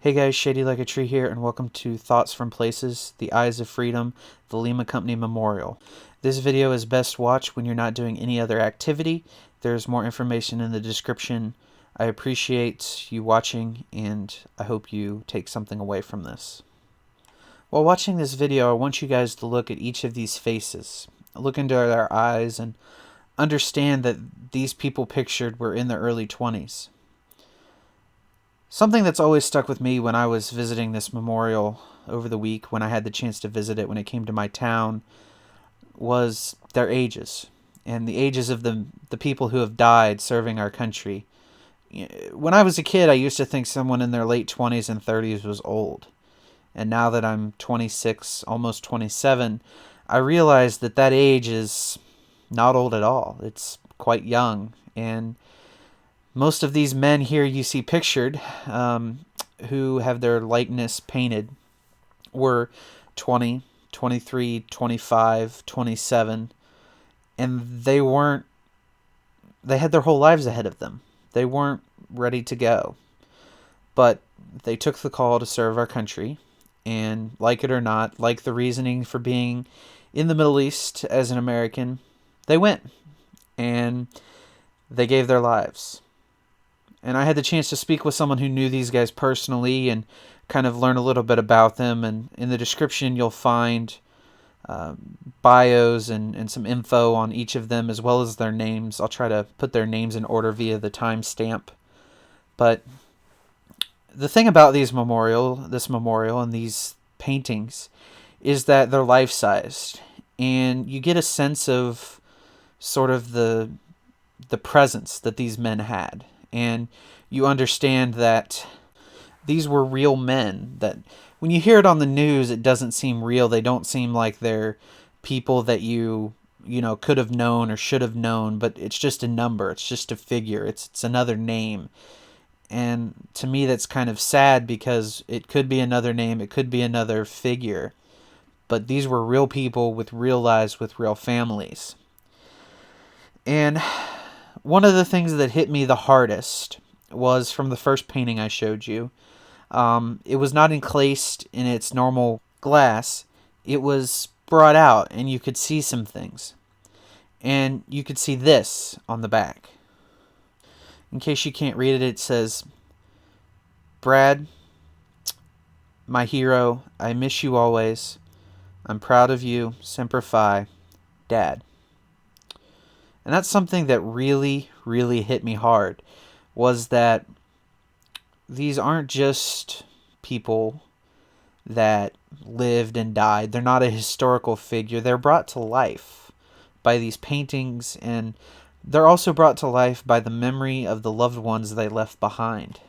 Hey guys, Shady Like a Tree here, and welcome to Thoughts from Places, The Eyes of Freedom, the Lima Company Memorial. This video is best watched when you're not doing any other activity. There's more information in the description. I appreciate you watching, and I hope you take something away from this. While watching this video, I want you guys to look at each of these faces. Look into their eyes and understand that these people pictured were in their early 20s. Something that's always stuck with me when I was visiting this memorial over the week, when I had the chance to visit it, when it came to my town, was their ages, and the ages of the people who have died serving our country. When I was a kid, I used to think someone in their late 20s and 30s was old. And now that I'm 26, almost 27, I realize that that age is not old at all. It's quite young, and most of these men here you see pictured, who have their likeness painted, were 20, 23, 25, 27, and they had their whole lives ahead of them. They weren't ready to go, but they took the call to serve our country, and like it or not, like the reasoning for being in the Middle East as an American, they went, and they gave their lives. And I had the chance to speak with someone who knew these guys personally and kind of learn a little bit about them. And in the description, you'll find bios and some info on each of them, as well as their names. I'll try to put their names in order via the timestamp. But the thing about this memorial and these paintings is that they're life-sized. And you get a sense of sort of the presence that these men had. And you understand that these were real men, that when you hear it on the news, it doesn't seem real. They don't seem like they're people that you could have known or should have known, but it's just a number. It's just a figure. It's another name. And to me, that's kind of sad, because it could be another name. It could be another figure. But these were real people with real lives, with real families. And one of the things that hit me the hardest was from the first painting I showed you. It was not encased in its normal glass. It was brought out, and you could see some things. And you could see this on the back. In case you can't read it, it says, "Brad, my hero, I miss you always. I'm proud of you. Semper Fi, Dad." And that's something that really, really hit me hard, was that these aren't just people that lived and died. They're not a historical figure. They're brought to life by these paintings, and they're also brought to life by the memory of the loved ones they left behind.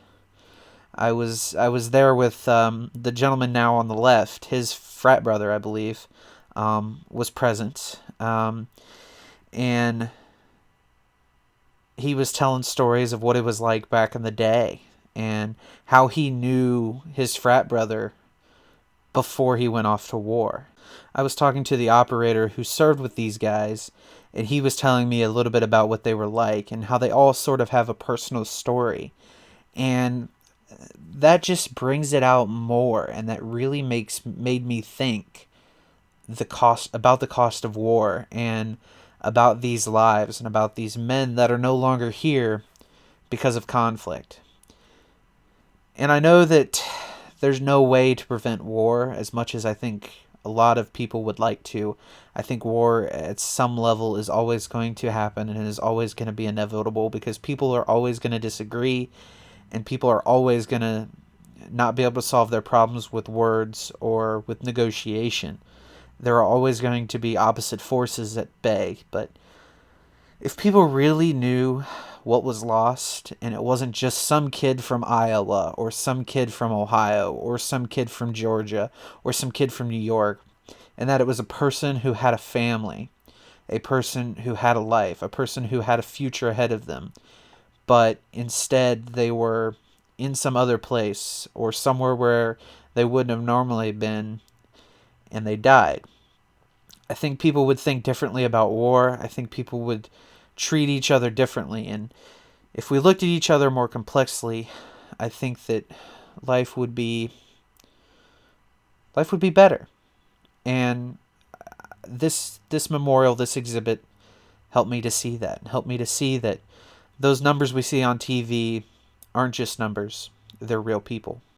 I was there with the gentleman now on the left. His frat brother, I believe, was present. And he was telling stories of what it was like back in the day and how he knew his frat brother before he went off to war. I was talking to the operator who served with these guys, and he was telling me a little bit about what they were like and how they all sort of have a personal story. And that just brings it out more, and that really made me think about the cost of war, and about these lives, and about these men that are no longer here because of conflict. And I know that there's no way to prevent war, as much as I think a lot of people would like to. I think war at some level is always going to happen, and is always going to be inevitable, because people are always going to disagree, and people are always going to not be able to solve their problems with words or with negotiation. There are always going to be opposite forces at bay. But if people really knew what was lost, and it wasn't just some kid from Iowa, or some kid from Ohio, or some kid from Georgia, or some kid from New York, and that it was a person who had a family, a person who had a life, a person who had a future ahead of them, but instead they were in some other place, or somewhere where they wouldn't have normally been, and they died. I think people would think differently about war. I think people would treat each other differently. And if we looked at each other more complexly, I think that life would be better. And this memorial, this exhibit, helped me to see that. Helped me to see that those numbers we see on TV aren't just numbers. They're real people.